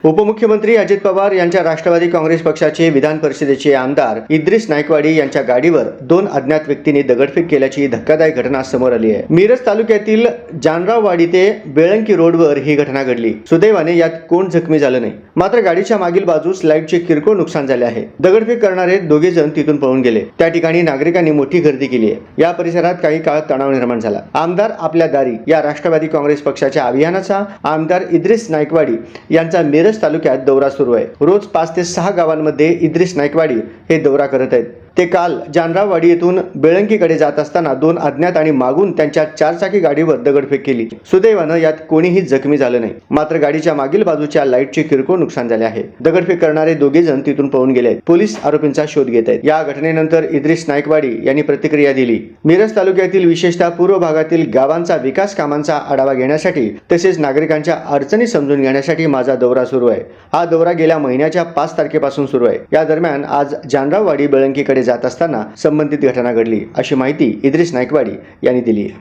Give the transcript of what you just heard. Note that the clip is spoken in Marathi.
उपमुख्यमंत्री अजित पवार यांच्या राष्ट्रवादी काँग्रेस पक्षाचे विधान परिषदेचे आमदार इद्रिस नाईकवाडी यांच्या गाडीवर 2 अज्ञात व्यक्तींनी दगडफेक केल्याची धक्कादायक घटना समोर आली आहे। मिरज तालुक्यातील जानराववाडी ते बेळंकी रोडवर ही घटना घडली। सुदैवाने यात कोण जखमी झालं नाही, मात्र गाडीच्या मागील बाजूस लाईटचे किरकोळ नुकसान झाले आहे। दगडफेक करणारे दोघे जण तिथून पळून गेले। त्या ठिकाणी नागरिकांनी मोठी गर्दी केली आहे। या परिसरात काही काळ तणाव निर्माण झाला। आमदार आपल्या दारी या राष्ट्रवादी काँग्रेस पक्षाच्या अभियानाचा आमदार इद्रिस नाईकवाडी यांचा मिरज तालुक्यात दौरा सुरू आहे। रोज 5 ते 6 गावांमध्ये इद्रिस नाईकवाडी हे दौरा करत आहेत। ते काल जानराववाडी येथून बेळंकीकडे जात असताना 2 अज्ञात आणि मागून त्यांच्या 4 चाकी गाडीवर दगडफेक केली। सुदैवानं यात कोणीही जखमी झालं नाही, मात्र गाडीच्या मागील बाजूच्या लाईटचे किरकोळ नुकसान झाले आहे। दगडफेक करणारे दोघे जण तिथून पळून गेले आहेत। पोलीस आरोपींचा शोध घेत आहेत। या घटनेनंतर इद्रिस नाईकवाडी यांनी प्रतिक्रिया दिली। मिरज तालुक्यातील विशेषतः पूर्व भागातील गावांचा विकास कामांचा आढावा घेण्यासाठी तसेच नागरिकांच्या अडचणी समजून घेण्यासाठी माझा दौरा सुरू आहे। हा दौरा गेल्या महिन्याच्या 5 तारखेपासून सुरू आहे। या दरम्यान आज जानराववाडी बेळंकीकडे जात असताना संबंधित घटना घडली, अशी माहिती इद्रिस नाईकवाडी यांनी दिली आहे।